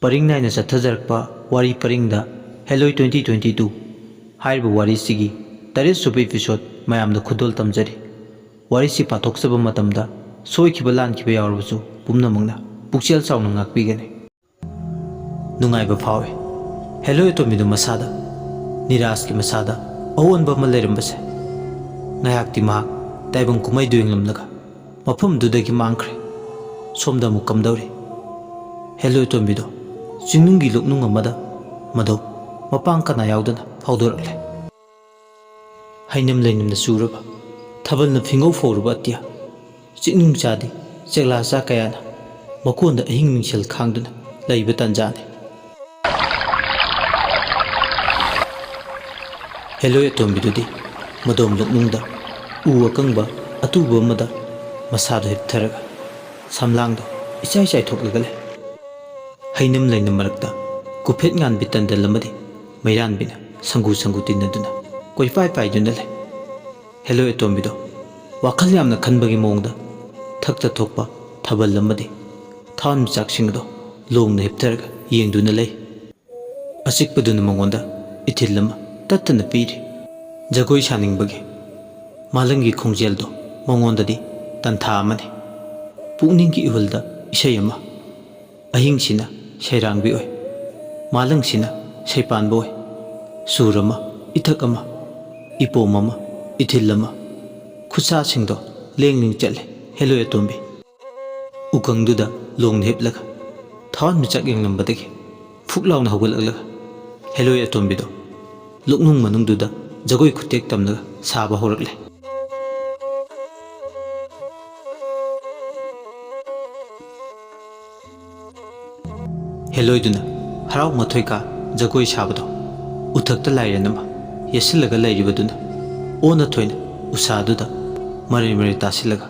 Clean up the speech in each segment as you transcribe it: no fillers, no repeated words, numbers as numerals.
Paring naina sathajarakpa wari paringda Hello 2022 haiba wari sigi taret suba episode mayamda khudol tamjari wari si pathoksaba matamda soikiba lankiba yawrbasu pumnamangna pukchel chawna ngakpigani nungaiba phawe Hello etomidu masada niraski masada awonba ma leirambase ngayakti mahak taibang kumai duinglamnaga mafam dudagi mangkhre somda mu kamdawri Hello etomidu Jinungi luknung amada mado mapang kana yaudana phawdorakle hainam leinamna suraba thabalna phingau fawruba atya chiknung chadi chekla cha kayana makonda ahing mingshel khangduna leiba tanjani Hello etombidudi madom luknungda u akangba atuba amada masado hiptharaga samlangdo ichai chai thoklagale hainam lainam marakta kuphet ngan bitandal amadi mairan bina sangu tinaduna koi pai duna le Hello etombido wakhal yamna khanbagi mongda thakta thokpa thabal amadi thawn chaksingdo longna hiptharga yengduna lei asikpaduna mongonda ithilama tattana piri jagoi saningbagi malangi khongjeldo mongondadi tantha amani pukninggi ihulda isai ama ahingsina Shairangbi oi malangsina shaipanba oi surama ithakama ipomama ithilama khusa singdo lengling chatle Hello etombi ukangduda longna heplaga thawn michak yenglambadagi phuklauna hawgalaglaga Hello etombido luknung manungduda jagoi khutek tamnaga saba horakle Hello iduna harau mathoi ka jagoi sabado uthakta lairanama yesilaga lairibaduna ona thoina usaduda mari tasilaga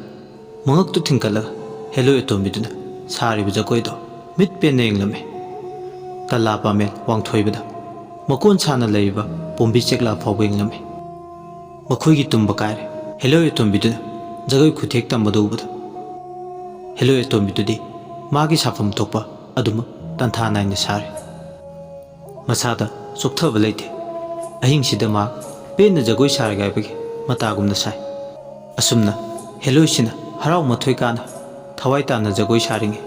mangaktu thingkalaga Hello etombiduna sariba jagoido mit penne englame talapa mel wangthoibada makon chana laiba pombi chekla phawbe englame makhoigi tumba kaire Hello etombiduna jagoi khuthek tambado ubada Hello etombidudi magi safam thokpa aduma tantha naina sare masada sokthaba leite ahing sida ma penna jagoi sarga bagi matagumna sai asumna Hello sina harau mathoi kana thawai tana jagoi saringe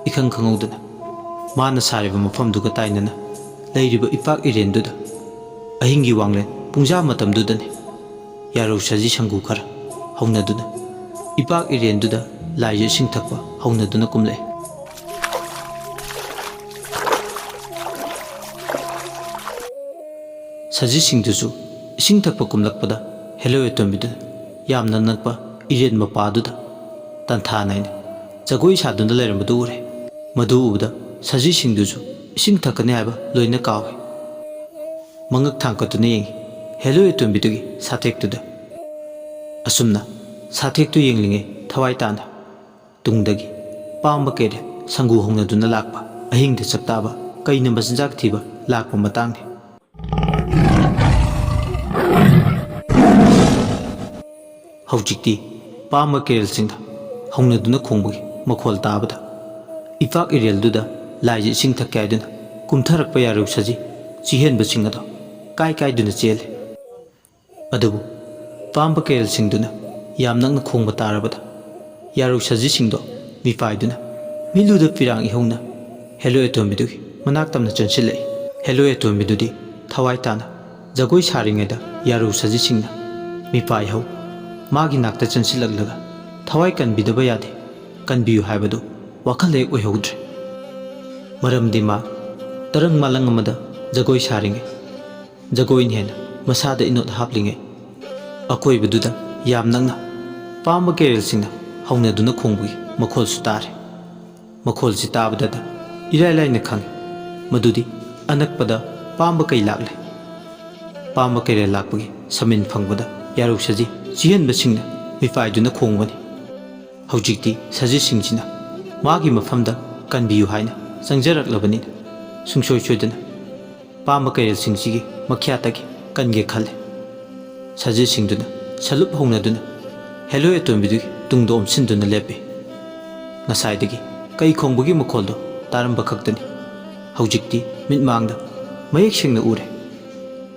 ikhang khangaudana mana sariba mafam duga tainana leiriba ipak irenduda ahingi wanglen pungja matam dudane yaro saji sangu khara haunaduna ipak irenduda laije singthakpa haunaduna kumle Saji singdusu ising thakpa kumlakpada Hello etombidu yamna nakpa iren mapaduda tantha naina jagoi saduna leirambadu ure madu ubda saji singdusu ising thakane haiba loina kawe mangak thangkatuna yengi Hello etombidugi sathektuda asumna sathektu yenglinge thawai tana tungdagi pamba kere sangu hongnaduna lakpa ahingda chaktaba kaina masinjak thiba lakpa matangni Haujikti pama kerel singda hongnaduna khongbagi makhol tabada ipak irel duda laije sing thakkaiduna kumtharakpa yaruk saji chihenba singado kai duna chele adubu pamba kerel singduna yamnakna khongba tarabada yaruk saji singdo mipaiduna miluda pirang ihongna Hello etombidugi manak tamna chansilai Hello etombidudi thawai tana jagoi saringeda yaruk saji singna mipai hau magi nakta chansilaglaga thawai kanbidaba yade kanbiyu haibadu wakhal ek oihogdre maramdi ma tarang malang amada jagoi saringe jagoi hena masada inot haplinge akoi beduda yam nangna pamba kerel singna haunaduna khongbugi makhol sutare makhol si tabada irai laina khang madudi anakpada pamba kai lagle pamba kerel lakbugi samin phangbada yaruk saji chihenba singna mipaiduna khongbani haujikti saji singchina magi mafamda kanbiyu haina changjaraklabani sungsoi choidana pamba kerel singchigi makhyatagi kange khalle saji singduna salup hongnaduna Hello etombidugi tungdo omsinduna lepe ngasai dagi kai khongbugi makholdo taramba khaktani ꯍꯧꯖꯤꯛꯇꯤ ꯃꯤꯠꯃꯥꯡꯗ ꯃꯌꯦꯛ ꯁꯦꯡꯅ ꯎꯔꯦ꯫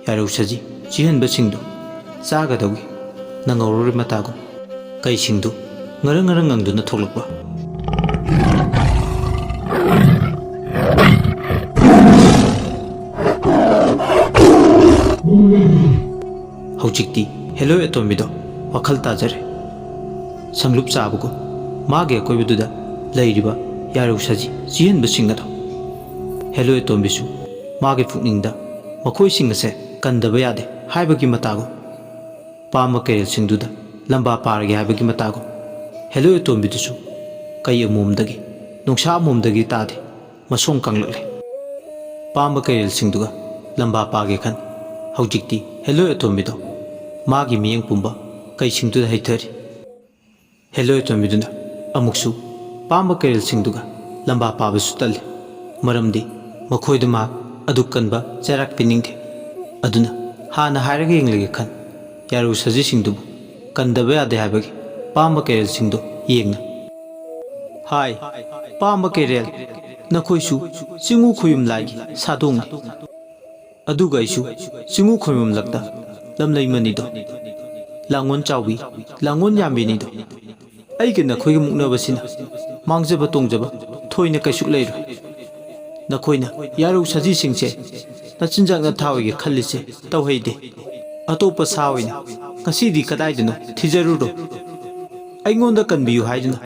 ꯌꯥꯔꯧ ꯁꯖꯤ ꯆꯤꯍꯟꯕꯁꯤꯡꯗꯨ ꯆꯥꯒꯗꯧꯒꯤ ꯅꯪꯍꯧꯔꯣꯏ ꯃꯇꯥꯒꯨꯝ ꯀꯩꯁꯤꯡꯗꯨ ꯉꯔꯪ ꯉꯔꯪ ꯉꯪꯗꯨꯅ ꯊꯣꯛꯂꯛꯄ꯫ ꯍꯧꯖꯤꯛꯇꯤ ꯍꯦꯂꯣꯏ ꯑꯇꯣꯝꯕꯤꯗꯣ ꯋꯥꯈꯜ ꯇꯥꯖꯔꯦ꯫ ꯁꯪꯂꯨꯞ ꯆꯥꯕꯒꯨꯝ ꯃꯥꯒꯤ ꯑꯀꯣꯏꯕꯗꯨꯗ ꯂꯩꯔꯤꯕ ꯌꯥꯔꯧ ꯁꯖꯤ ꯆꯤꯍꯟꯕꯁꯤꯡ ꯑꯗꯣ ꯍꯦꯂꯣꯏ ꯑꯇꯣꯝꯕꯤꯁꯨ ꯃꯥꯒꯤ ꯄꯨꯛꯅꯤꯡꯗ ꯃꯈꯣꯏꯁꯤꯡ ꯑꯁꯦ ꯀꯟꯗꯕ ꯌꯥꯗꯦ ꯍꯥꯏꯕꯒꯤ ꯃꯇꯥꯒꯨꯝ ꯄꯥꯝꯕ ꯀꯩꯔꯦꯜꯁꯤꯡꯗꯨꯗ ꯂꯝꯕꯥ ꯄꯥꯔꯒꯦ ꯍꯥꯏꯕꯒꯤ ꯃꯇꯥꯒꯨꯝ ꯍꯦꯂꯣꯏ ꯑꯇꯣꯝꯕꯤꯗꯨꯁꯨ ꯀꯩ ꯑꯃꯣꯝꯗꯒꯤ ꯅꯨꯡꯁꯥ ꯑꯃꯣꯝꯗꯒꯤ ꯇꯥꯗꯦ ꯃꯁꯣꯡ ꯀꯪꯂꯛꯂꯦ꯫ ꯄꯥꯝꯕ ꯀꯩꯔꯦꯜꯁꯤꯡꯗꯨꯒ ꯂꯝꯕꯥ ꯄꯥꯒꯦ ꯈꯟ ꯍꯧꯖꯤꯛꯇꯤ ꯍꯦꯂꯣꯏ ꯑꯇꯣꯝꯕꯤꯗꯣ ꯃꯥꯒꯤ ꯃꯤꯠꯌꯦꯡ ꯄꯨꯝꯕ ꯀꯩꯁꯤꯡꯗꯨꯗ ꯍꯩꯊꯔꯤ꯫ ꯍꯦꯂꯣꯏ ꯑꯇꯣꯝꯕꯤꯗꯨꯅ ꯑꯃꯨꯛꯁꯨ ꯄꯥꯝꯕ ꯀꯩꯔꯦꯜꯁꯤꯡꯗꯨꯒ ꯂꯝꯕꯥ ꯄꯥꯕꯁꯨ ꯇꯜꯂꯤ, ꯃꯔꯝꯗꯤ ꯃꯈꯣꯏꯗ ꯃꯍꯥꯛ ꯑꯗꯨꯛ ꯀꯟꯕ ꯆꯩꯔꯥꯛ ꯄꯤꯅꯤꯡꯗꯦ꯫ ꯑꯗꯨꯅ ꯍꯥꯟꯅ ꯍꯥꯏꯔꯒ ꯌꯦꯡꯂꯒꯦ ꯈꯟ ꯌꯥꯔꯧ ꯁꯖꯤꯁꯤꯡꯗꯨꯕꯨ ꯀꯟꯗꯕ ꯌꯥꯗꯦ ꯍꯥꯏꯕꯒꯤ ꯄꯥꯝꯕ ꯀꯩꯔꯦꯜꯁꯤꯡꯗꯨ ꯌꯦꯡꯅ ꯍꯥꯏ, ꯄꯥꯝꯕ ꯀꯩꯔꯦꯜ, ꯅꯈꯣꯏꯁꯨ ꯆꯤꯡꯎ ꯈꯣꯏꯌꯨꯝ ꯂꯥꯏꯒꯤ ꯁꯥꯗꯣꯡꯅꯤ, ꯑꯗꯨꯒ ꯑꯩꯁꯨ ꯆꯤꯡꯎ ꯈꯣꯏꯌꯨꯝꯂꯛꯇ ꯂꯝꯂꯩꯃꯅꯤꯗꯣ, ꯂꯥꯡꯒꯣꯜ ꯆꯥꯎꯕꯤ, ꯂꯥꯡꯒꯣꯜ ꯌꯥꯝꯕꯤꯅꯤꯗꯣ꯫ ꯑꯩꯒ ꯅꯈꯣꯏꯒ ꯃꯨꯛꯅꯕꯁꯤꯅ ꯃꯥꯡꯖꯕ ꯇꯣꯡꯖꯕ ꯊꯣꯏꯅ ꯀꯩꯁꯨ ꯂꯩꯔꯣꯏ꯫ ꯅꯈꯣꯏꯅ ꯌꯥꯔꯧ ꯁꯖꯤꯁꯤꯡꯁꯦ ꯅꯆꯤꯟꯖꯥꯛ ꯅꯊꯥ ꯑꯣꯏꯒꯦ ꯈꯜꯂꯤꯁꯦ ꯇꯧꯍꯩꯗꯦ꯫ ꯑꯇꯣꯞꯄ ꯁꯥ ꯑꯣꯏꯅ ꯉꯁꯤꯗꯤ ꯀꯗꯥꯏꯗꯅꯣ ꯊꯤꯖꯔꯨꯔꯣ꯫ ꯑꯩꯉꯣꯟꯗ ꯀꯟꯕꯤꯌꯨ ꯍꯥꯏꯗꯨꯅ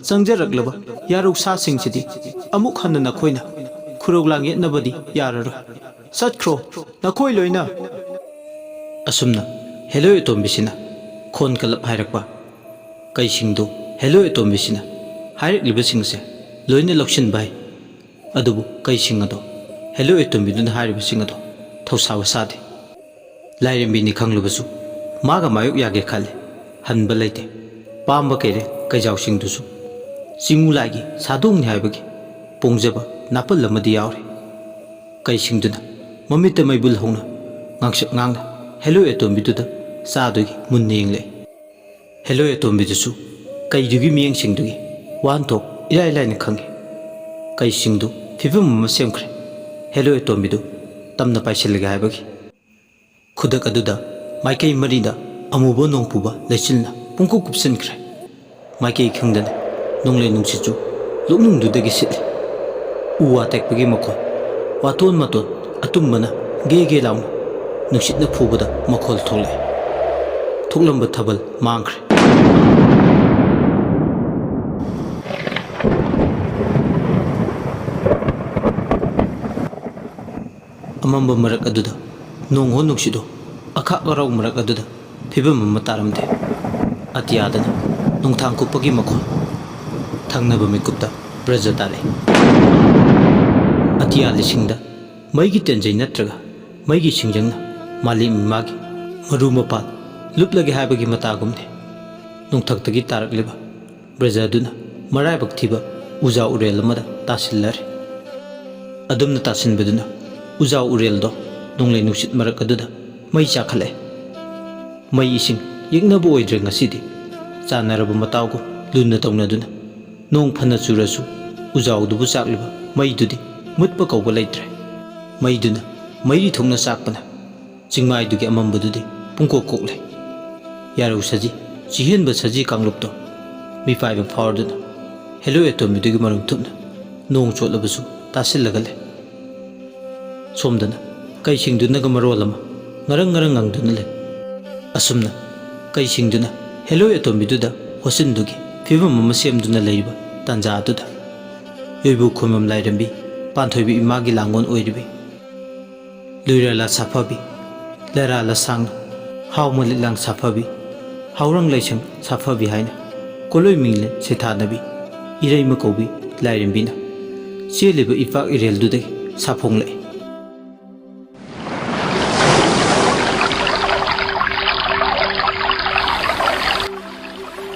ꯆꯪꯖꯔꯛꯂꯕ ꯌꯥꯔꯧ ꯁꯥꯁꯤꯡꯁꯤꯗꯤ ꯑꯃꯨꯛ ꯍꯟꯅ ꯅꯈꯣꯏꯅ ꯈꯨꯔꯧ ꯂꯥꯡꯌꯦꯠꯅꯕꯗꯤ ꯌꯥꯔꯔꯣꯏ꯫ ꯆꯠꯈ꯭ꯔꯣ ꯅꯈꯣꯏ ꯂꯣꯏꯅ꯫ ꯑꯁꯨꯝꯅ ꯍꯦꯂꯣꯏ ꯑꯇꯣꯝꯕꯤꯁꯤꯅ ꯈꯣꯟ ꯀꯜꯂꯞ ꯍꯥꯏꯔꯛꯄ ꯀꯩꯁꯤꯡꯗꯨ ꯍꯦꯂꯣꯏ ꯑꯇꯣꯝꯕꯤꯁꯤꯅ ꯍꯥꯏꯔꯛꯂꯤꯕꯁꯤꯡꯁꯦ ꯂꯣꯏꯅ ꯂꯧꯁꯤꯟꯕ ꯍꯩ꯫ ꯑꯗꯨꯕꯨ ꯀꯩꯁꯤꯡ ꯑꯗꯣ ꯍꯦꯂꯣꯏ ꯑꯇꯣꯝꯕꯤꯗꯨꯅ ꯍꯥꯏꯔꯤꯕꯁꯤꯡ ꯑꯗꯣ ꯊꯧꯁꯥꯕ ꯁꯥꯗꯦ꯫ ꯂꯥꯏꯔꯦꯝꯕꯤꯅꯤ ꯈꯪꯂꯕꯁꯨ ꯃꯥꯒ ꯃꯥꯌꯣꯛ ꯌꯥꯒꯦ ꯈꯜꯂꯤ, ꯍꯟꯕ ꯂꯩꯇꯦ꯫ ꯄꯥꯝꯕ ꯀꯩꯔꯦꯜ ꯀꯩꯖꯥꯎꯁꯤꯡꯗꯨꯁꯨ ꯆꯤꯡꯎ ꯂꯥꯏꯒꯤ ꯁꯥꯗꯣꯡꯅꯤ ꯍꯥꯏꯕꯒꯤ ꯄꯣꯡꯖꯕ ꯅꯥꯄꯜ ꯑꯃꯗꯤ ꯌꯥꯎꯔꯤ꯫ ꯀꯩꯁꯤꯡꯗꯨꯅ ꯃꯃꯤꯠꯇ ꯃꯩꯕꯨꯜ ꯍꯧꯅ ꯉꯥꯡꯁꯛ ꯉꯥꯡꯅ ꯍꯦꯂꯣꯏ ꯑꯇꯣꯝꯕꯤꯗꯨꯗ ꯆꯥꯗꯨꯒꯤ ꯃꯨꯟꯅ ꯌꯦꯡꯂꯛꯏ꯫ ꯍꯦꯂꯣꯏ ꯑꯇꯣꯝꯕꯤꯗꯨꯁꯨ ꯀꯩꯗꯨꯒꯤ ꯃꯤꯠꯌꯦꯡꯁꯤꯡꯗꯨꯒꯤ ꯋꯥꯍꯟꯊꯣꯛ ꯏꯔꯥꯏ ꯂꯥꯏꯅ ꯈꯪꯉꯤ꯫ ꯀꯩꯁꯤꯡꯗꯨ ꯐꯤꯚꯝ ꯑꯃ ꯁꯦꯝꯈ꯭ꯔꯦ ꯍꯦꯂꯣꯏ ꯑꯇꯣꯝꯕꯤꯗꯨ ꯇꯝꯅ ꯄꯥꯏꯁꯤꯜꯂꯒꯦ ꯍꯥꯏꯕꯒꯤ꯫ ꯈꯨꯗꯛ ꯑꯗꯨꯗ ꯃꯥꯏꯀꯩ ꯃꯔꯤꯗ ꯑꯃꯨꯕ ꯅꯣꯡꯄꯨꯕ ꯂꯩꯆꯤꯜꯅ ꯄꯨꯡꯀꯨꯞ ꯀꯨꯞꯁꯤꯟꯈ꯭ꯔꯦ꯫ ꯃꯥꯏꯀꯩ ꯈꯪꯗꯅ ꯅꯣꯡꯂꯩ ꯅꯨꯡꯁꯤꯠꯁꯨ ꯂꯨꯞꯅꯨꯡꯗꯨꯗꯒꯤ ꯁꯤꯠꯂꯤ꯫ ꯎ ꯋꯥ ꯇꯦꯛꯄꯒꯤ ꯃꯈꯣꯜ, ꯋꯥꯇꯣꯟ ꯃꯇꯣꯟ ꯑꯇꯨꯝꯕꯅ ꯒꯦ ꯒꯦ ꯂꯥꯎꯅ ꯅꯨꯡꯁꯤꯠꯅ ꯐꯨꯕꯗ ꯃꯈꯣꯜ ꯊꯣꯛꯂꯛꯏ꯫ ꯊꯣꯛꯂꯝꯕ ꯊꯥꯕꯜ ꯃꯥꯡꯈ꯭ꯔꯦ꯫ ꯑꯃꯝꯕ ꯃꯔꯛ ꯑꯗꯨꯗ ꯅꯣꯡꯍꯣ ꯅꯨꯡꯁꯤꯠꯍꯣ ꯑꯈꯥꯛ ꯑꯔꯥꯎ ꯃꯔꯛ ꯑꯗꯨꯗ ꯐꯤꯕꯝ ꯑꯃ ꯇꯥꯔꯝꯗꯦ꯫ ꯑꯇꯤꯌꯥꯗꯅ ꯅꯣꯡꯊꯥꯡ ꯀꯨꯞꯄꯒꯤ ꯃꯈꯣꯜ, ꯊꯪꯅꯕ ꯃꯤꯀꯨꯞꯇ ꯕ꯭ꯔꯖ ꯇꯥꯔꯛꯏ꯫ ꯑꯇꯤꯌꯥ ꯂꯤꯁꯤꯡꯗ ꯃꯩꯒꯤ ꯇꯦꯟꯖꯩ ꯅꯠꯇ꯭ꯔꯒ ꯃꯩꯒꯤ ꯁꯤꯡꯖꯪꯅ ꯃꯥꯂꯦꯝ ꯏꯃꯥꯒꯤ ꯃꯔꯨ ꯃꯄꯥꯟ ꯂꯨꯞꯂꯒꯦ ꯍꯥꯏꯕꯒꯤ ꯃꯇꯥꯒꯨꯝꯅꯤ꯫ ꯅꯣꯡꯊꯛꯇꯒꯤ ꯇꯥꯔꯛꯂꯤꯕ ꯕ꯭ꯔꯖ ꯑꯗꯨꯅ ꯃꯔꯥꯏꯕꯛ ꯊꯤꯕ ꯎꯖꯥ ꯎꯔꯦꯜ ꯑꯃꯗ ꯇꯥꯁꯤꯜꯂꯔꯤ꯫ ꯑꯗꯨꯝꯅ ꯇꯥꯁꯤꯟꯕꯗꯨꯅ ꯎꯖꯥ ꯎꯔꯦꯜꯗꯣ ꯅꯣꯡꯂꯩ ꯅꯨꯡꯁꯤꯠ ꯃꯔꯛ ꯑꯗꯨꯗ ꯃꯩ ꯆꯥꯛꯈꯠꯂꯛꯑꯦ꯫ ꯃꯩ ꯏꯁꯤꯡ ꯌꯦꯛꯅꯕ ꯑꯣꯏꯗ꯭ꯔꯦ ꯉꯁꯤꯗꯤ, ꯆꯥꯟꯅꯔꯕ ꯃꯇꯥꯎꯒꯨꯝ ꯂꯨꯅ ꯇꯧꯅꯗꯨꯅ ꯅꯣꯡ ꯐꯅ ꯆꯨꯔꯁꯨ ꯎꯖꯥꯎꯗꯨꯕꯨ ꯆꯥꯛꯂꯤꯕ ꯃꯩꯗꯨꯗꯤ ꯃꯨꯠꯄ ꯀꯧꯕ ꯂꯩꯇ꯭ꯔꯦ꯫ ꯃꯩꯗꯨꯅ ꯃꯩꯔꯤ ꯊꯣꯛꯅ ꯆꯥꯛꯄꯅ ꯆꯤꯡꯃꯥꯏꯗꯨꯒꯤ ꯑꯃꯝꯕꯗꯨꯗꯤ ꯄꯨꯡꯀꯣꯛ ꯀꯣꯛꯂꯦ꯫ ꯌꯥꯔꯧ ꯁꯖꯤ ꯆꯤꯍꯦꯟꯕ ꯁꯖꯤ ꯀꯥꯡꯂꯨꯞꯇꯣ ꯃꯤꯄꯥꯏꯕ ꯐꯥꯎꯔꯗꯨꯅ ꯍꯦꯂꯣꯏ ꯑꯇꯣꯝꯕꯤꯗꯨꯒꯤ ꯃꯔꯨꯝ ꯊꯨꯞꯅ ꯅꯣꯡ ꯆꯣꯠꯂꯕꯁꯨ ꯇꯥꯁꯤꯜꯂꯒ ꯂꯩ꯫ ꯁꯣꯝꯗꯅ ꯀꯩꯁꯤꯡꯗꯨꯅꯒ ꯃꯔꯣꯜ ꯑꯃ ꯉꯔꯪ ꯉꯔꯪ ꯉꯪꯗꯨꯅ ꯂꯩ꯫ ꯑꯁꯨꯝꯅ ꯀꯩꯁꯤꯡꯗꯨꯅ ꯍꯦꯂꯣꯏ ꯑꯇꯣꯝꯕꯤꯗꯨꯗ ꯍꯣꯠꯆꯤꯟꯗꯨꯒꯤ ꯐꯤꯕꯝ ꯑꯃ ꯁꯦꯝꯗꯨꯅ ꯂꯩꯔꯤꯕ ꯇꯥꯟꯖꯥ ꯑꯗꯨꯗ ꯌꯣꯏꯕꯨ ꯈꯣꯏꯃꯝ ꯂꯥꯏꯔꯦꯝꯕꯤ ꯄꯥꯟꯊꯣꯏꯕꯤ ꯏꯃꯥꯒꯤ ꯂꯥꯡꯒꯣꯜ ꯑꯣꯏꯔꯤꯕꯤ ꯂꯨꯏꯔꯥꯂꯥ ꯁꯥꯐꯕꯤ, ꯂꯩꯔꯥꯂꯥ ꯁꯥꯡꯅ, ꯍꯥꯎꯃ ꯂꯤꯠꯂꯥꯡ ꯁꯥꯐꯕꯤ, ꯍꯥꯎꯔꯪ ꯂꯩꯁꯪ ꯁꯥꯐꯕꯤ ꯍꯥꯏꯅ ꯀꯣꯂꯣꯏ ꯃꯤꯡꯂꯦꯟ ꯁꯩꯊꯥꯅꯕꯤ ꯏꯔꯩꯃ ꯀꯧꯕꯤ ꯂꯥꯏꯔꯦꯝꯕꯤꯅ ꯆꯦꯜꯂꯤꯕ ꯏꯄꯥꯛ ꯏꯔꯦꯜꯗꯨꯗꯒꯤ ꯁꯥꯐꯣꯡꯂꯛꯏ꯫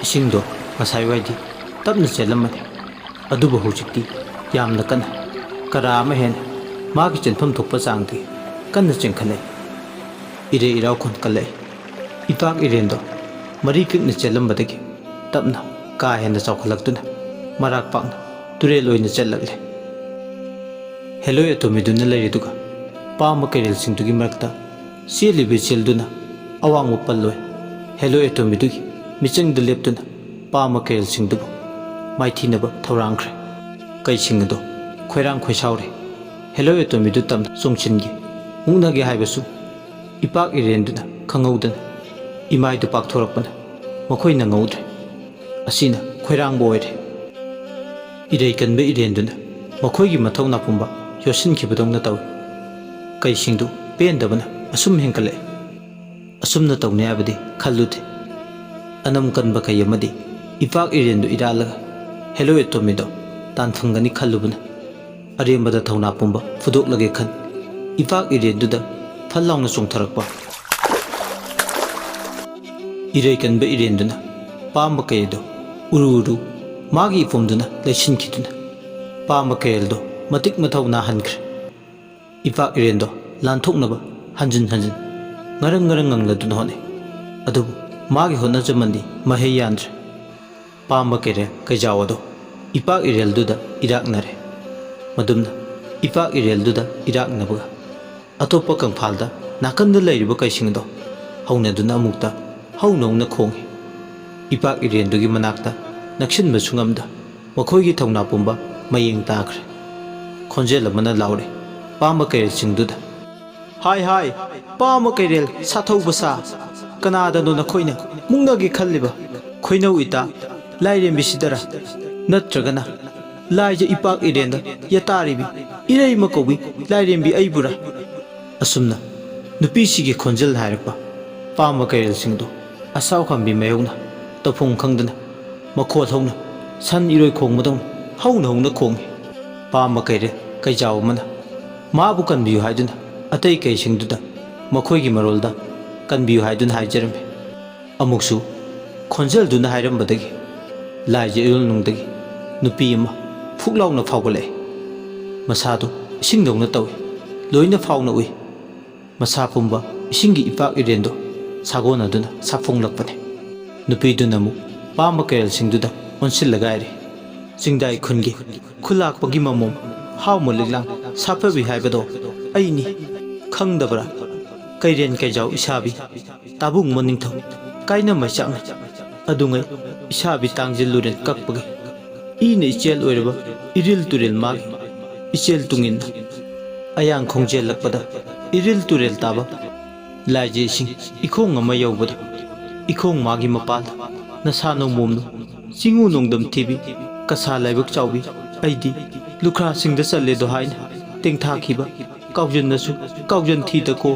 ꯏꯁꯤꯡꯗꯣ ꯉꯁꯥꯏꯋꯥꯏꯗꯤ ꯇꯞꯅ ꯆꯦꯜꯂꯝꯕꯅꯤ, ꯑꯗꯨꯕꯨ ꯍꯧꯖꯤꯛꯇꯤ ꯌꯥꯝꯅ ꯀꯟꯅ ꯀꯔꯥ ꯑꯃ ꯍꯦꯟꯅ ꯃꯥꯒꯤ ꯆꯦꯟꯐꯝ ꯊꯣꯛꯄ ꯆꯥꯡꯗꯒꯤ ꯀꯟꯅ ꯆꯦꯟꯈꯠꯂꯛꯏ꯫ ꯏꯔꯩ ꯏꯔꯥꯎꯈꯣꯟ ꯀꯜꯂꯛꯏ꯫ ꯏꯄꯥꯛ ꯏꯔꯦꯟꯗꯣ ꯃꯔꯤ ꯄꯤꯛꯅ ꯆꯦꯜꯂꯝꯕꯗꯒꯤ ꯇꯞꯅ ꯀꯥ ꯍꯦꯟꯅ ꯆꯥꯎꯈꯠꯂꯛꯇꯨꯅ ꯃꯔꯥꯛ ꯄꯥꯛꯅ ꯇꯨꯔꯦꯜ ꯑꯣꯏꯅ ꯆꯦꯜꯂꯛꯂꯦ꯫ ꯍꯦꯂꯣꯏ ꯑꯇꯣꯝꯕꯤꯗꯨꯅ ꯂꯩꯔꯤꯗꯨꯒ ꯄꯥꯝꯕ ꯀꯩꯔꯦꯜꯁꯤꯡꯗꯨꯒꯤ ꯃꯔꯛꯇ ꯆꯦꯜꯂꯤꯕ ꯏꯆꯦꯜꯗꯨꯅ ꯑꯋꯥꯡꯕ ꯄꯜꯂꯣꯏ ꯍꯦꯂꯣꯏ ꯑꯇꯣꯝꯕꯤꯗꯨꯒꯤ ꯃꯤꯆꯪꯗ ꯂꯦꯞꯇꯨꯅ ꯄꯥꯝꯕ ꯀꯩꯔꯦꯜꯁꯤꯡꯗꯨꯕꯨ ꯃꯥꯏꯊꯤꯅꯕ ꯊꯧꯔꯥꯡꯈ꯭ꯔꯦ꯫ ꯀꯩꯁꯤꯡ ꯑꯗꯣ ꯈꯣꯏꯔꯥꯡ ꯈꯣꯏꯁꯥꯎꯔꯦ꯫ ꯍꯦꯂꯣꯏ ꯑꯇꯣꯝꯕꯤꯗꯨ ꯇꯝꯅ ꯆꯣꯡꯁꯤꯟꯒꯦ ꯃꯨꯛꯅꯒꯦ ꯍꯥꯏꯕꯁꯨ ꯏꯄꯥꯛ ꯏꯔꯦꯟꯗꯨꯅ ꯈꯪꯍꯧꯗꯅ ꯏꯃꯥꯏꯗꯨ ꯄꯥꯛꯊꯣꯔꯛꯄꯅ ꯃꯈꯣꯏ ꯅꯪꯍꯧꯗ꯭ꯔꯦ꯫ ꯑꯁꯤꯅ ꯈꯣꯏꯔꯥꯡꯕ ꯑꯣꯏꯔꯦ꯫ ꯏꯔꯩ ꯀꯟꯕ ꯏꯔꯦꯟꯗꯨꯅ ꯃꯈꯣꯏꯒꯤ ꯃꯊꯧꯅꯥ ꯄꯨꯝꯕ ꯌꯣꯠꯁꯤꯟꯈꯤꯕꯗꯧꯅ ꯇꯧꯏ꯫ ꯀꯩꯁꯤꯡꯗꯨ ꯄꯦꯟꯗꯕꯅ ꯑꯁꯨꯝ ꯍꯦꯟꯀꯠꯂꯛꯏ꯫ ꯑꯁꯨꯝꯅ ꯇꯧꯅꯤ ꯍꯥꯏꯕꯗꯤ ꯈꯜꯂꯨꯗꯦ꯫ ꯑꯅꯝ ꯀꯟꯕ ꯀꯩ ꯑꯃꯗꯤ ꯏꯄꯥꯛ ꯏꯔꯦꯟꯗꯨ ꯏꯔꯥꯜꯂꯒ ꯍꯦꯂꯣꯏ ꯑꯇꯣꯝꯕꯤꯗꯣ ꯇꯥꯟꯊꯝꯒꯅꯤ ꯈꯜꯂꯨꯕꯅ ꯑꯔꯦꯝꯕꯗ ꯊꯧꯅꯥ ꯄꯨꯝꯕ ꯐꯨꯗꯣꯛꯂꯒꯦ ꯈꯟ ꯏꯄꯥꯛ ꯏꯔꯦꯟꯗꯨꯗ ꯐꯜ ꯂꯥꯎꯅ ꯆꯣꯡꯊꯔꯛꯄ ꯏꯔꯩ ꯀꯟꯕ ꯏꯔꯦꯟꯗꯨꯅ ꯄꯥꯝꯕ ꯀꯩꯗꯣ ꯎꯔꯨ ꯎꯔꯨ ꯃꯥꯒꯤ ꯏꯄꯣꯝꯗꯨꯅ ꯂꯩꯁꯤꯟꯈꯤꯗꯨꯅ ꯄꯥꯝꯕ ꯀꯩꯔꯦꯜꯗꯣ ꯃꯇꯤꯛ ꯃꯊꯧ ꯅꯥꯍꯟꯈ꯭ꯔꯦ꯫ ꯏꯄꯥꯛ ꯏꯔꯦꯟꯗꯣ ꯂꯥꯟꯊꯣꯛꯅꯕ ꯍꯟꯖꯤꯟ ꯍꯟꯖꯤꯟ ꯉꯔꯪ ꯉꯔꯪ ꯉꯪꯂꯗꯨꯅ ꯍꯣꯠꯅꯩ꯫ ꯑꯗꯨꯕꯨ ꯃꯥꯒꯤ ꯍꯣꯠꯅꯖꯃꯟꯗꯤ ꯃꯍꯩ ꯌꯥꯟꯗ꯭ꯔꯦ꯫ ꯄꯥꯝꯕ ꯀꯩꯔꯦꯜ ꯀꯩꯖꯥꯎ ꯑꯗꯣ ꯏꯄꯥꯛ ꯏꯔꯦꯜꯗꯨꯗ ꯏꯔꯥꯛꯅꯔꯦ꯫ ꯃꯗꯨꯝꯅ ꯏꯄꯥꯛ ꯏꯔꯦꯜꯗꯨꯗ ꯏꯔꯥꯛꯅꯕꯒ ꯑꯇꯣꯞꯄ ꯀꯪꯐꯥꯜꯗ ꯅꯥꯀꯟꯗ ꯂꯩꯔꯤꯕ ꯀꯩꯁꯤꯡ ꯑꯗꯣ ꯍꯧꯅꯗꯨꯅ ꯑꯃꯨꯛꯇ ꯍꯧꯅ ꯍꯧꯅ ꯈꯣꯡꯉꯤ꯫ ꯏꯄꯥꯛ ꯏꯔꯦꯟꯗꯨꯒꯤ ꯃꯅꯥꯛꯇ ꯅꯛꯁꯤꯟꯕꯁꯨ ꯉꯝꯗ ꯃꯈꯣꯏꯒꯤ ꯊꯧꯅꯥ ꯄꯨꯝꯕ ꯃꯌꯦꯡ ꯇꯥꯈ꯭ꯔꯦ꯫ ꯈꯣꯟꯖꯦꯜ ꯑꯃꯅ ꯂꯥꯎꯔꯦ ꯄꯥꯝꯕ ꯀꯩꯔꯦꯜꯁꯤꯡꯗꯨꯗ, ꯍꯥꯏ ꯍꯥꯏ ꯄꯥꯝꯕ ꯀꯩꯔꯦꯜ ꯁꯥꯊꯧꯕ ꯁꯥ, ꯀꯅꯥꯗꯅꯣ ꯅꯈꯣꯏꯅ ꯃꯨꯛꯅꯒꯦ ꯈꯜꯂꯤꯕ? ꯈꯣꯏꯅꯧ ꯏꯇꯥ ꯂꯥꯏꯔꯦꯝꯕꯤꯁꯤꯗꯔ ꯅꯠꯇ꯭ꯔꯒꯅ ꯂꯥꯏꯖ ꯏꯄꯥꯛ ꯏꯔꯦꯟꯗ ꯌꯥꯇꯥꯔꯤꯕꯤ ꯏꯔꯩꯃ ꯀꯧꯕꯤ ꯂꯥꯏꯔꯦꯝꯕꯤ ꯑꯩꯕꯨꯔ? ꯑꯁꯨꯝꯅ ꯅꯨꯄꯤꯁꯤꯒꯤ ꯈꯣꯟꯖꯦꯜ ꯍꯥꯏꯔꯛꯄ ꯄꯥꯝꯕ ꯀꯩꯔꯦꯜꯁꯤꯡꯗꯨ ꯑꯁꯥꯎ ꯈꯝꯕꯤ ꯃꯌꯧꯅ ꯇꯧꯐꯝ ꯈꯪꯗꯅ ꯃꯈꯣꯜ ꯍꯧꯅ ꯁꯟ ꯏꯔꯣꯏ ꯈꯣꯡꯕꯗꯧꯅ ꯍꯧꯅ ꯍꯧꯅ ꯈꯣꯡꯉꯤ꯫ ꯄꯥꯝꯕ ꯀꯩꯔꯦꯜ ꯀꯩꯖꯥꯎ ꯑꯃꯅ ꯃꯥꯕꯨ ꯀꯟꯕꯤꯌꯨ ꯍꯥꯏꯗꯨꯅ ꯑꯇꯩ ꯀꯩꯁꯤꯡꯗꯨꯗ ꯃꯈꯣꯏꯒꯤ ꯃꯔꯣꯜꯗ ꯀꯟꯕꯤꯌꯨ ꯍꯥꯏꯗꯨꯅ ꯍꯥꯏꯖꯔꯝꯃꯤ꯫ ꯑꯃꯨꯛꯁꯨ ꯈꯣꯟꯖꯦꯜꯗꯨꯅ ꯍꯥꯏꯔꯝꯕꯗꯒꯤ ꯂꯥꯏꯖ ꯏꯔꯣꯜꯅꯨꯡꯗꯒꯤ ꯅꯨꯄꯤ ꯑꯃ ꯐꯨꯛ ꯂꯥꯎꯅ ꯐꯥꯎꯒꯠꯂꯛꯏ꯫ ꯃꯁꯥꯗꯨ ꯏꯁꯤꯡꯗꯧꯅ ꯇꯧꯏ, ꯂꯣꯏꯅ ꯐꯥꯎꯅ ꯎꯏ꯫ ꯃꯁꯥ ꯄꯨꯝꯕ ꯏꯁꯤꯡꯒꯤ ꯏꯄꯥꯛ ꯏꯔꯦꯟꯗꯣ ꯁꯥꯒꯣꯟꯅꯗꯨꯅ ꯁꯥꯐꯣꯡꯂꯛꯄꯅꯤ꯫ ꯅꯨꯄꯤꯗꯨꯅ ꯑꯃꯨꯛ ꯄꯥꯝꯕ ꯀꯩꯔꯦꯜꯁꯤꯡꯗꯨꯗ ꯑꯣꯟꯁꯤꯜꯂꯒ ꯍꯥꯏꯔꯤ, ꯆꯤꯡꯗꯥꯏ ꯈꯨꯟꯒꯤ ꯈꯨꯜꯂꯥꯛꯄꯒꯤ ꯃꯃꯣꯝ ꯍꯥꯎꯃ ꯂꯤꯛꯂꯥꯡ ꯁꯥꯐꯕꯤ ꯍꯥꯏꯕꯗꯣ ꯑꯩꯅꯤ, ꯈꯪꯗꯕ꯭ꯔꯥ? ꯀꯩꯔꯦꯟ ꯀꯩꯖꯥꯎ ꯏꯁꯥꯕꯤ ꯇꯥꯕꯨꯡꯃ ꯅꯤꯡꯊꯧ ꯀꯥꯏꯅ ꯃꯩꯆꯥꯛꯅ ꯑꯗꯨꯉꯩ ꯏꯁꯥꯕꯤ ꯇꯥꯡꯖꯤꯜꯂꯨꯔꯦꯟ ꯀꯛꯄꯒꯤ ꯏꯅ ꯏꯆꯦꯜ ꯑꯣꯏꯔꯕ ꯏꯔꯤꯜ ꯇꯨꯔꯦꯜ ꯃꯥꯒꯤ ꯏꯆꯦꯜ ꯇꯨꯡꯏꯟꯅ ꯑꯌꯥꯡ ꯈꯣꯡꯖꯦꯜꯂꯛꯄꯗ ꯏꯔꯤꯜ ꯇꯨꯔꯦꯜ ꯇꯥꯕ ꯂꯥꯏꯖ ꯏꯁꯤꯡ ꯏꯈꯣꯡ ꯑꯃ ꯌꯧꯕꯗ ꯏꯈꯣꯡ ꯃꯥꯒꯤ ꯃꯄꯥꯜꯗ ꯅꯁꯥ ꯅꯣꯡꯃꯣꯝꯅꯨ ꯆꯤꯡꯉꯨ ꯅꯣꯡꯗꯝ ꯊꯤꯕꯤ ꯀꯁꯥ ꯂꯥꯏꯕꯛ ꯆꯥꯎꯕꯤ ꯑꯩꯗꯤ ꯂꯨꯈ꯭ꯔꯥꯁꯤꯡꯗ ꯆꯜꯂꯦꯗꯣ ꯍꯥꯏꯅ ꯇꯦꯡꯊꯥꯈꯤꯕ ꯀꯥꯎꯖꯟꯅꯁꯨ ꯀꯥꯎꯖꯟ ꯊꯤꯗꯀꯣ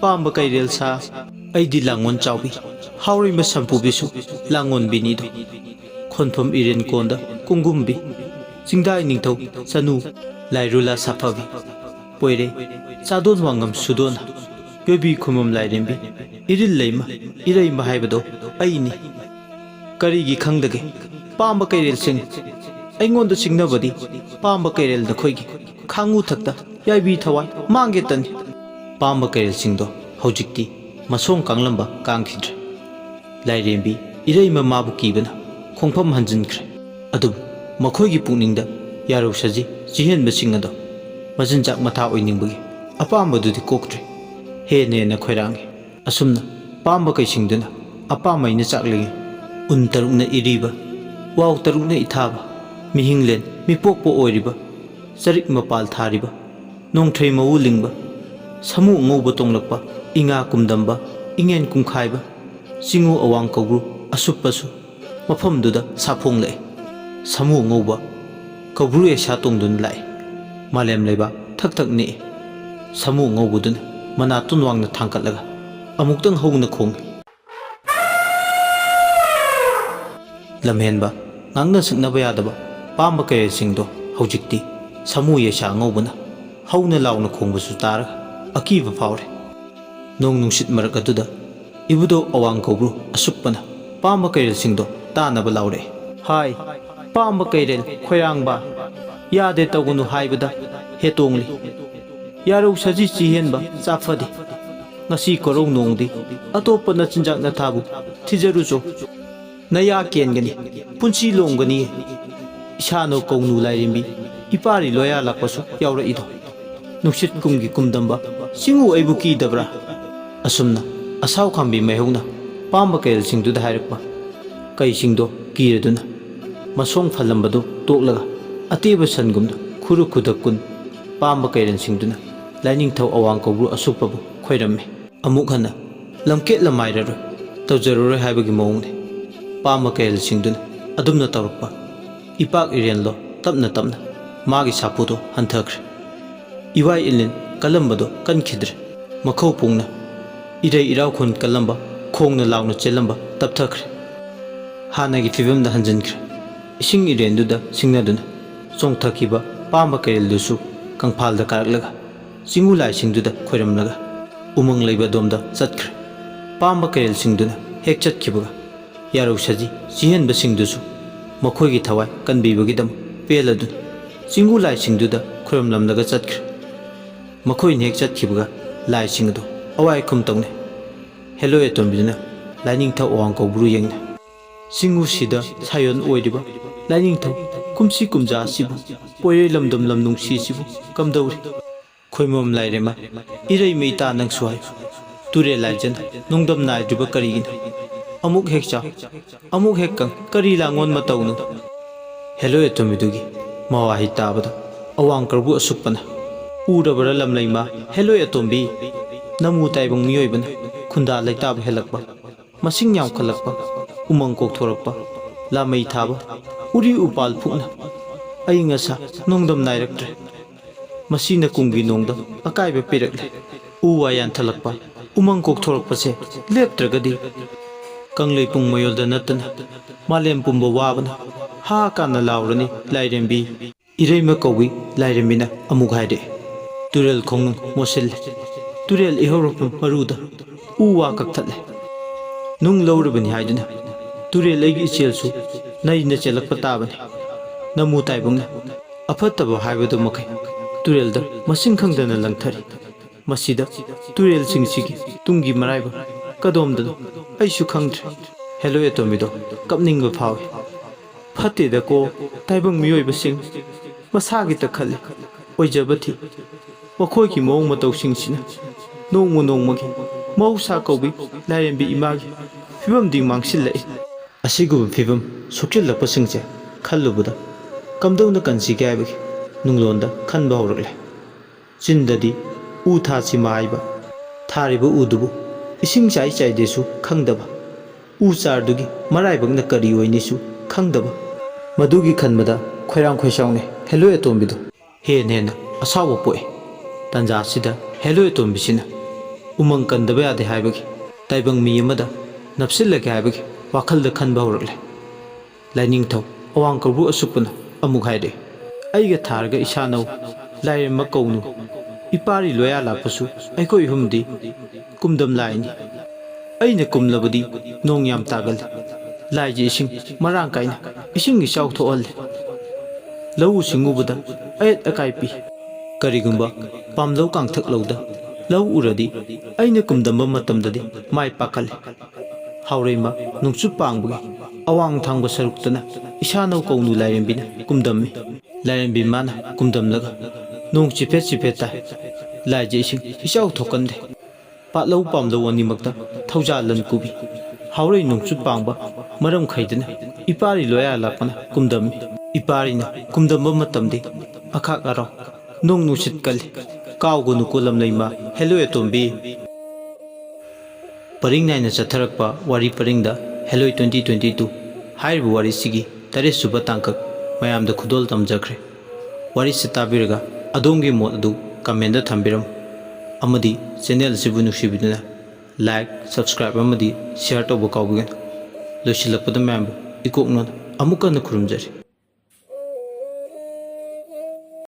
ꯄꯥꯝꯕ ꯀꯩꯔꯦꯜ ꯁꯥ ꯑꯩꯗꯤ ꯂꯥꯡꯉꯣꯟ ꯆꯥꯎꯕꯤ ꯍꯥꯎꯔꯩꯃ ꯁꯝꯄꯨꯕꯤꯁꯨ ꯂꯥꯡꯉꯣꯟꯕꯤꯅꯤꯗꯣ ꯈꯣꯟꯐꯝ ꯏꯔꯦꯟ ꯀꯣꯟꯗ ꯀꯨꯡꯒꯨꯝꯕꯤ ꯆꯤꯡꯗꯥꯏ ꯅꯤꯡꯊꯧ ꯆꯅꯨ ꯂꯥꯏꯔꯨꯂꯥ ꯁꯥꯐꯕꯤ ꯄꯣꯏꯔꯦ ꯆꯥꯗꯣꯟ ꯋꯥꯉꯝ ꯁꯨꯗꯣꯟ ꯌꯣꯏꯕꯤ ꯈꯨꯃꯝ ꯂꯥꯏꯔꯦꯝꯕꯤ ꯏꯔꯤꯜ ꯂꯩꯃ ꯏꯔꯩꯃ ꯍꯥꯏꯕꯗꯣ ꯑꯩꯅꯤ, ꯀꯔꯤꯒꯤ ꯈꯪꯗꯒꯦ ꯄꯥꯝꯕ ꯀꯩꯔꯦꯜꯁꯤꯡ? ꯑꯩꯉꯣꯟꯗ ꯆꯤꯡꯅꯕꯗꯤ ꯄꯥꯝꯕ ꯀꯩꯔꯦꯜ ꯅꯈꯣꯏꯒꯤ ꯈꯥꯡꯉꯨ ꯊꯛꯇ ꯌꯥꯏꯕꯤ ꯊꯋꯥꯏ ꯃꯥꯡꯒꯦꯇꯅꯤ꯫ ꯄꯥꯝꯕ ꯀꯩꯔꯦꯜꯁꯤꯡꯗꯣ ꯍꯧꯖꯤꯛꯇꯤ ꯃꯁꯣꯡ ꯀꯥꯡꯂꯝꯕ ꯀꯥꯡꯈꯤꯗ꯭ꯔꯦ꯫ ꯂꯥꯏꯔꯦꯝꯕꯤ ꯏꯔꯩꯃ ꯃꯥꯕꯨ ꯀꯤꯕꯅ ꯈꯣꯡꯐꯝ ꯍꯟꯖꯤꯟꯈ꯭ꯔꯦ꯫ ꯑꯗꯨꯕꯨ ꯃꯈꯣꯏꯒꯤ ꯄꯨꯛꯅꯤꯡꯗ ꯌꯥꯔꯧ ꯁꯖꯤ ꯆꯤꯍꯦꯟꯕꯁꯤꯡ ꯑꯗꯣ ꯃꯆꯤꯟꯖꯥꯛ ꯃꯊꯥ ꯑꯣꯏꯅꯤꯡꯕꯒꯤ ꯑꯄꯥꯝꯕꯗꯨꯗꯤ ꯀꯣꯛꯇ꯭ꯔꯤ, ꯍꯦꯟꯅ ꯍꯦꯟꯅ ꯈꯣꯏꯔꯥꯡꯉꯤ꯫ ꯑꯁꯨꯝꯅ ꯄꯥꯝꯕ ꯀꯩꯁꯤꯡꯗꯨꯅ ꯑꯄꯥꯝꯕꯩꯅ ꯆꯥꯛꯂꯤꯉꯩ ꯎꯟ ꯇꯔꯨꯛꯅ ꯏꯔꯤꯕ ꯋꯥꯎ ꯇꯔꯨꯛꯅ ꯏꯊꯥꯕ ꯃꯤꯍꯤꯡꯂꯦꯟ ꯃꯤꯄꯣꯛꯄ ꯑꯣꯏꯔꯤꯕ ꯆꯔꯤꯛ ꯃꯄꯥꯜ ꯊꯥꯔꯤꯕ ꯅꯣꯡꯊ꯭ꯔꯩ ꯃꯋꯨ ꯂꯤꯡꯕ ꯁꯥꯃꯨ ꯑꯉꯧꯕ ꯇꯣꯡꯂꯛꯄ ꯏꯉꯥ ꯀꯨꯝꯗꯝꯕ ꯏꯉꯦꯟ ꯀꯨꯝꯈꯥꯏꯕ ꯆꯤꯉꯨ ꯑꯋꯥꯡ ꯀꯧꯕ꯭ꯔꯨ ꯑꯁꯨꯞꯄꯁꯨ ꯃꯐꯝꯗꯨꯗ ꯁꯥꯐꯣꯡꯂꯛꯏ꯫ ꯁꯥꯃꯨ ꯑꯉꯧꯕ ꯀꯧꯕ꯭ꯔꯨ ꯑꯦꯁꯥ ꯇꯣꯡꯗꯨꯅ ꯂꯥꯛꯏ꯫ ꯃꯥꯂꯦꯝ ꯂꯩꯕꯥꯛ ꯊꯛ ꯊꯛ ꯅꯤꯛꯏ꯫ ꯁꯥꯃꯨ ꯑꯉꯧꯕꯗꯨꯅ ꯃꯅꯥꯇꯣꯟ ꯋꯥꯡꯅ ꯊꯥꯡꯀꯠꯂꯒ ꯑꯃꯨꯛꯇꯪ ꯍꯧꯅ ꯈꯣꯡꯉꯤ꯫ ꯂꯝꯍꯦꯟꯕ ꯉꯥꯡꯅ ꯁꯛꯅꯕ ꯌꯥꯗꯕ ꯄꯥꯝꯕ ꯀꯩꯔꯦꯜꯁꯤꯡꯗꯣ ꯍꯧꯖꯤꯛꯇꯤ ꯁꯥꯃꯨ ꯌꯦꯁꯥ ꯑꯉꯧꯕꯅ ꯍꯧꯅ ꯂꯥꯎꯅ ꯈꯣꯡꯕꯁꯨ ꯇꯥꯔꯒ ꯑꯀꯤꯕ ꯐꯥꯎꯔꯦ꯫ ꯅꯣꯡ ꯅꯨꯡꯁꯤꯠ ꯃꯔꯛ ꯑꯗꯨꯗ ꯏꯕꯨꯙꯧ ꯑꯋꯥꯡ ꯀꯧꯕ꯭ꯔꯨ ꯑꯁꯨꯞꯄꯅ ꯄꯥꯝꯕ ꯀꯩꯔꯦꯜꯁꯤꯡꯗꯣ ꯇꯥꯅꯕ ꯂꯥꯎꯔꯛꯏ꯫ ꯍꯥꯏ ꯄꯥꯝꯕ ꯀꯩꯔꯦꯜ ꯈꯣꯏꯔꯥꯡꯕ, ꯌꯥꯗꯦ ꯇꯧꯒꯅꯨ ꯍꯥꯏꯕꯗ ꯍꯦꯇꯣꯡꯂꯤ, ꯌꯥꯔꯧ ꯁꯖꯤ ꯆꯤꯍꯦꯟꯕ ꯆꯥꯐꯗꯤ, ꯉꯁꯤ ꯀꯣꯔꯧ ꯅꯣꯡꯗꯤ ꯑꯇꯣꯞꯄ ꯅꯆꯤꯟꯖꯥꯛ ꯅꯊꯥꯕꯨ ꯊꯤꯖꯔꯨꯆꯣ, ꯅꯌꯥ ꯀꯦꯟꯒꯅꯤ ꯄꯨꯟꯁꯤ ꯂꯣꯝꯒꯅꯤ꯫ ꯏꯁꯥꯅꯧ ꯀꯧꯅꯨ ꯂꯥꯏꯔꯦꯝꯕꯤ ꯏꯄꯥꯔꯤ ꯂꯣꯌꯥ ꯂꯥꯛꯄꯁꯨ ꯌꯥꯎꯔꯛꯏꯗꯣ ꯅꯨꯡꯁꯤꯠ ꯀꯨꯝꯒꯤ ꯀꯨꯝꯗꯝꯕ ꯆꯤꯡꯎ ꯑꯩꯕꯨ ꯀꯤꯗꯕ꯭ꯔꯥ ꯑꯁꯨꯝꯅ ꯑꯁꯥꯎ ꯈꯥꯝꯕꯤ ꯃꯩꯍꯧꯅ ꯄꯥꯝꯕ ꯀꯩꯔꯦꯜꯁꯤꯡꯗꯨꯗ ꯍꯥꯏꯔꯛꯄ ꯀꯩꯁꯤꯡꯗꯣ ꯀꯤꯔꯗꯨꯅ ꯃꯁꯣꯡ ꯐꯜꯂꯝꯕꯗꯨ ꯇꯣꯛꯂꯒ ꯑꯇꯦꯕ ꯁꯟꯒꯨꯝꯅ ꯈꯨꯔꯨ ꯈꯨꯗꯛ ꯀꯨꯟ ꯄꯥꯝꯕ ꯀꯩꯔꯦꯜꯁꯤꯡꯗꯨꯅ ꯂꯥꯏꯅꯤꯡꯊꯧ ꯑꯋꯥꯡ ꯀꯧꯕ꯭ꯔꯨ ꯑꯁꯨꯛꯄꯕꯨ ꯈꯣꯏꯔꯝꯃꯤ ꯑꯃꯨꯛ ꯍꯟꯅ ꯂꯝꯀꯦꯠ ꯂꯝꯃꯥꯏꯔꯔꯣꯏ ꯇꯧꯖꯔꯔꯣꯏ ꯍꯥꯏꯕꯒꯤ ꯃꯑꯣꯡꯅꯤ ꯄꯥꯝꯕ ꯀꯩꯔꯦꯜꯁꯤꯡꯗꯨꯅ ꯑꯗꯨꯝꯅ ꯇꯧꯔꯛꯄ ꯏꯄꯥꯛ ꯏꯔꯦꯟꯂꯣ ꯇꯞꯅ ꯇꯞꯅ ꯃꯥꯒꯤ ꯁꯥꯄꯨꯗꯣ ꯍꯟꯊꯈ꯭ꯔꯦ 이와이 일린 깔람바도 깐키드레 마카오 뽕나 이래 이라우콘 깔람바 콩나 라우나 젤람바 답타크레 하나기 피범다 한전크레 이싱 이렌두다 싱나두나 송타키바 빠마 케일두수 강팔다 까락라가 징우라이 싱두다 코이람라가 우멍 레이바 돔다 zat크레 빠마 케일 싱두나 핵 zat키바가 야로사지 지헨바 싱두수 마코이기 타와이 깐비바기담 벨라두나 징우라이 싱두다 코이람람라가 zat크레 ꯃꯈꯣꯏꯅ ꯍꯦꯛ ꯆꯠꯈꯤꯕꯒ ꯂꯥꯏꯁꯤꯡ ꯑꯗꯨ ꯑꯋꯥꯏ ꯈꯨꯝ ꯇꯧꯅꯩ ꯍꯦꯂꯣꯏ ꯑꯇꯣꯝꯕꯤꯗꯨꯅ ꯂꯥꯏꯅꯤꯡꯊꯧ ꯑꯋꯥꯡ ꯀꯧꯕ꯭ꯔꯨ ꯌꯦꯡꯅꯩ ꯆꯤꯡꯎꯁꯤꯗ ꯁꯥꯌꯣꯟ ꯑꯣꯏꯔꯤꯕ ꯂꯥꯏꯅꯤꯡꯊꯧ ꯀꯨꯝꯁꯤ ꯀꯨꯝꯖꯥ ꯑꯁꯤꯕꯨ ꯄꯣꯏꯔꯩ ꯂꯝꯗꯝ ꯂꯝ ꯅꯨꯡꯁꯤꯁꯤꯕꯨ ꯀꯝꯗꯧꯔꯤ ꯈꯣꯏꯃꯣꯝ ꯂꯥꯏꯔꯦꯝꯃ ꯏꯔꯩ ꯃꯩꯇꯥ ꯅꯪꯁꯨ ꯍꯥꯏ ꯇꯨꯔꯦꯜ ꯂꯥꯏꯖꯟ ꯅꯣꯡꯗꯝ ꯅꯥꯏꯗ꯭ꯔꯤꯕ ꯀꯔꯤꯒꯤꯅꯣ ꯑꯃꯨꯛ ꯍꯦꯛ ꯆꯥꯎ ꯑꯃꯨꯛ ꯍꯦꯛ ꯀꯪ ꯀꯔꯤ ꯂꯥꯡꯑꯣꯟ ꯃꯇꯧꯅꯣ ꯍꯦꯂꯣꯏ ꯑꯇꯣꯝꯕꯤꯗꯨꯒꯤ ꯃꯋꯥꯍꯩ ꯇꯥꯕꯗ ꯑꯋꯥꯡ ꯀꯧꯕ꯭ꯔꯨ ꯑꯁꯨꯛꯄꯅ ꯎꯔꯕꯔ ꯂꯝꯂꯩꯃ ꯍꯦꯂꯣꯏ ꯑꯇꯣꯝꯕꯤ ꯅꯃꯨ ꯇꯥꯏꯕꯪ ꯃꯤꯑꯣꯏꯕꯅ ꯈꯨꯟꯗꯥ ꯂꯩꯇꯥꯕ ꯍꯦꯜꯂꯛꯄ ꯃꯁꯤꯡ ꯌꯥꯝꯈꯠꯂꯛꯄ ꯎꯃꯪ ꯀꯣꯛꯊꯣꯔꯛꯄ ꯂꯥꯃꯩ ꯊꯥꯕ ꯎꯔꯤ ꯎꯄꯥꯜ ꯐꯨꯛꯅ ꯑꯏꯪ ꯑꯁꯥ ꯅꯣꯡꯗꯝ ꯅꯥꯏꯔꯛꯇ꯭ꯔꯦ ꯃꯁꯤꯅ ꯀꯨꯝꯒꯤ ꯅꯣꯡꯗ ꯑꯀꯥꯏꯕ ꯄꯤꯔꯛꯂꯦ ꯎ ꯋꯥ ꯌꯥꯟꯊꯠꯂꯛꯄ ꯎꯃꯪ ꯀꯣꯛꯊꯣꯔꯛꯄꯁꯦ ꯂꯦꯞꯇ꯭ꯔꯒꯗꯤ ꯀꯪꯂꯩ ꯄꯨꯡ ꯃꯌꯣꯜꯗ ꯅꯠꯇꯅ ꯃꯥꯂꯦꯝ ꯄꯨꯝꯕ ꯋꯥꯕꯅ ꯍꯥ ꯀꯥꯟꯅ ꯂꯥꯎꯔꯅꯤ ꯂꯥꯏꯔꯦꯝꯕꯤ ꯏꯔꯩꯃ ꯀꯧꯕꯤ ꯂꯥꯏꯔꯦꯝꯕꯤꯅ ꯑꯃꯨꯛ ꯍꯥꯏꯔꯛꯏ ꯇꯨꯔꯦꯜ ꯈꯣꯡꯅꯨꯡ ꯃꯣꯠꯁꯤꯜꯂꯦ ꯇꯨꯔꯦꯜ ꯏꯍꯧꯔꯛꯐꯝ ꯃꯔꯨꯗ ꯎ ꯋꯥ ꯀꯛꯊꯠꯂꯦ ꯅꯨꯡ ꯂꯧꯔꯕꯅꯤ ꯍꯥꯏꯗꯨꯅ ꯇꯨꯔꯦꯜ ꯑꯩꯒꯤ ꯏꯆꯦꯜꯁꯨ ꯅꯩꯅ ꯆꯦꯜꯂꯛꯄ ꯇꯥꯕꯅꯤ ꯅꯃꯨ ꯇꯥꯏꯕꯪꯅ ꯑꯐꯠꯇꯕ ꯍꯥꯏꯕꯗꯨ ꯃꯈꯩ ꯇꯨꯔꯦꯜꯗ ꯃꯁꯤꯡ ꯈꯪꯗꯅ ꯂꯪꯊꯔꯤ ꯃꯁꯤꯗ ꯇꯨꯔꯦꯜꯁꯤꯡꯁꯤꯒꯤ ꯇꯨꯡꯒꯤ ꯃꯔꯥꯏꯕꯛ ꯀꯗꯣꯝꯗꯅꯣ ꯑꯩꯁꯨ ꯈꯪꯗ꯭ꯔꯦ ꯍꯦꯂꯣꯏ ꯑꯇꯣꯝꯕꯤꯗꯣ ꯀꯞꯅꯤꯡꯕ ꯐꯥꯎꯏ ꯐꯠꯇꯦꯗꯀꯣ ꯇꯥꯏꯕꯪ ꯃꯤꯑꯣꯏꯕꯁꯤꯡ ꯃꯁꯥꯒꯤꯇ ꯈꯜꯂꯤ ꯑꯣꯏꯖꯕ ꯊꯤ ꯃꯈꯣꯏꯒꯤ ꯃꯑꯣꯡ ꯃꯇꯧꯁꯤꯡꯁꯤꯅ ꯅꯣꯡꯃ ꯅꯣꯡꯃꯒꯤ ꯃꯍꯧꯁꯥ ꯀꯧꯕꯤ ꯂꯥꯏꯔꯦꯝꯕꯤ ꯏꯃꯥꯒꯤ ꯐꯤꯕꯝꯗꯤ ꯃꯥꯡꯁꯤꯜꯂꯛꯏ ꯑꯁꯤꯒꯨꯝꯕ ꯐꯤꯕꯝ ꯁꯣꯛꯆꯤꯜꯂꯛꯄꯁꯤꯡꯁꯦ ꯈꯜꯂꯨꯕꯗ ꯀꯝꯗꯧꯅ ꯀꯟꯁꯤꯒꯦ ꯍꯥꯏꯕꯒꯤ ꯅꯨꯡꯂꯣꯟꯗ ꯈꯟꯕ ꯍꯧꯔꯛꯂꯦ ꯆꯤꯟꯗꯗꯤ ꯎ ꯊꯥꯁꯤꯃ ꯍꯥꯏꯕ ꯊꯥꯔꯤꯕ ꯎꯗꯨꯕꯨ ꯏꯁꯤꯡ ꯆꯥꯏ ꯆꯥꯏꯗꯦꯁꯨ ꯈꯪꯗꯕ ꯎ ꯆꯥꯔꯗꯨꯒꯤ ꯃꯔꯥꯏꯕꯛꯅ ꯀꯔꯤ ꯑꯣꯏꯅꯤꯁꯨ ꯈꯪꯗꯕ ꯃꯗꯨꯒꯤ ꯈꯟꯕꯗ ꯈꯣꯏꯔꯥꯡ ꯈꯣꯏꯁꯥꯎꯅꯩ ꯍꯦꯂꯣꯏ ꯑꯇꯣꯝꯕꯤꯗꯣ ꯍꯦꯟꯅ ꯍꯦꯟꯅ ꯑꯁꯥꯎꯕ ꯄꯣꯛꯏ ꯇꯥꯟꯖꯥꯁꯤꯗ ꯍꯦꯂꯣꯏ ꯑꯇꯣꯝꯕꯤꯁꯤꯅ ꯎꯃꯪ ꯀꯟꯗꯕ ꯌꯥꯗꯦ ꯍꯥꯏꯕꯒꯤ ꯇꯥꯏꯕꯪ ꯃꯤ ꯑꯃꯗ ꯅꯞꯁꯤꯜꯂꯒꯦ ꯍꯥꯏꯕꯒꯤ ꯋꯥꯈꯜꯗ ꯈꯟꯕ ꯍꯧꯔꯛꯂꯦ ꯂꯥꯏꯅꯤꯡꯊꯧ ꯑꯋꯥꯡ ꯀꯧꯕ꯭ꯔꯨ ꯑꯁꯨꯛꯄꯅ ꯑꯃꯨꯛ ꯍꯥꯏꯔꯛꯏ ꯑꯩꯒ ꯊꯥꯔꯒ ꯏꯁꯥꯅꯧ ꯂꯥꯏꯔꯦꯝꯃ ꯀꯧꯅꯨ ꯏꯄꯥꯔꯤ ꯂꯣꯌꯥ ꯂꯥꯛꯄꯁꯨ ꯑꯩꯈꯣꯏ ꯑꯍꯨꯝꯗꯤ ꯀꯨꯝꯗꯝ ꯂꯥꯏꯅꯤ ꯑꯩꯅ ꯀꯨꯝꯂꯕꯗꯤ ꯅꯣꯡ ꯌꯥꯝ ꯇꯥꯒꯜꯂꯤ ꯂꯥꯏꯖꯦ ꯏꯁꯤꯡ ꯃꯔꯥꯡ ꯀꯥꯏꯅ ꯏꯁꯤꯡ ꯏꯆꯥꯎ ꯊꯣꯛꯍꯜꯂꯤ ꯂꯧꯎ ꯁꯤꯡꯎꯕꯗ ꯑꯌꯦꯠ ꯑꯀꯥꯏ ꯄꯤ ꯀꯔꯤꯒꯨꯝꯕ ꯄꯥꯝꯂꯧ ꯀꯥꯡꯊꯛ ꯂꯧꯗ ꯂꯧ ꯎꯔꯗꯤ ꯑꯩꯅ ꯀꯨꯝꯗꯝꯕ ꯃꯇꯝꯗꯗꯤ ꯃꯥꯏ ꯄꯥꯛꯀꯜꯂꯤ ꯍꯥꯎꯔꯩꯃ ꯅꯣꯡꯆꯨꯞ ꯄꯥꯡꯕꯒꯤ ꯑꯋꯥꯡ ꯊꯪꯕ ꯁꯔꯨꯛꯇꯅ ꯏꯁꯥꯅꯧ ꯀꯧꯅꯨ ꯂꯥꯏꯔꯦꯝꯕꯤꯅ ꯀꯨꯝꯗꯝꯃꯤ ꯂꯥꯏꯔꯦꯝꯕꯤ ꯃꯥꯅ ꯀꯨꯝꯗꯝꯂꯒ ꯅꯣꯡ ꯆꯤꯐꯦꯠ ꯆꯤꯐꯦꯠ ꯇꯥꯏ ꯂꯥꯏꯖꯦ ꯏꯁꯤꯡ ꯏꯆꯥꯎ ꯊꯣꯛꯀꯟꯗꯦ ꯄꯥꯠꯂꯧ ꯄꯥꯝꯂꯧ ꯑꯅꯤꯃꯛꯇ ꯊꯧꯖꯥꯜ ꯂꯟ ꯀꯨꯕꯤ ꯍꯥꯎꯔꯩ ꯅꯣꯡꯆꯨꯞ ꯄꯥꯡꯕ ꯃꯔꯝ ꯈꯩꯗꯅ ꯏꯄꯥꯔꯤ ꯂꯣꯌꯥ ꯂꯥꯛꯄꯅ ꯀꯨꯝꯗꯝꯃꯤ ꯏꯄꯥꯔꯤꯅ ꯀꯨꯝꯗꯝꯕ ꯃꯇꯝꯗꯤ ꯑꯈꯥꯛ ꯑꯔꯥꯎ ꯅꯣꯡ ꯅꯨꯡꯁꯤꯠ ꯀꯜꯂꯤ ꯀꯥꯎꯒꯅꯨꯀꯣ ꯂꯝꯂꯩꯃ ꯍꯦꯂꯣꯏ ꯑꯇꯣꯝꯕꯤ ꯄꯔꯤꯡ ꯅꯥꯏꯅ ꯆꯠꯊꯔꯛꯄ ꯋꯥꯔꯤ ꯄꯔꯤꯡꯗ ꯍꯦꯂꯣꯏ 2022 ꯍꯥꯏꯔꯤꯕ ꯋꯥꯔꯤꯁꯤꯒꯤ 7ꯁꯨꯕ ꯇꯥꯡꯀꯛ ꯃꯌꯥꯝꯗ ꯈꯨꯗꯣꯜ ꯇꯝꯖꯈ꯭ꯔꯦ ꯋꯥꯔꯤꯁꯤ ꯇꯥꯕꯤꯔꯒ ꯑꯗꯣꯝꯒꯤ ꯃꯣꯠ ꯑꯗꯨ ꯀꯃꯦꯟꯗ ꯊꯝꯕꯤꯔꯝꯃꯨ ꯑꯃꯗꯤ ꯆꯦꯅꯦꯜ ꯑꯁꯤꯕꯨ ꯅꯨꯡꯁꯤꯕꯤꯗꯨꯅ ꯂꯥꯏꯛ ꯁꯕꯁꯀ꯭ꯔꯥꯏꯕ ꯑꯃꯗꯤ ꯁꯤꯌꯔ ꯇꯧꯕ ꯀꯥꯎꯕꯤꯒꯅꯨ ꯂꯣꯏꯁꯤꯜꯂꯛꯄꯗ ꯃꯌꯥꯝꯕꯨ ꯏꯀꯣꯛꯅꯅ ꯑꯃꯨꯛ ꯍꯟꯅ ꯈꯨꯔꯨꯝꯖꯔꯤ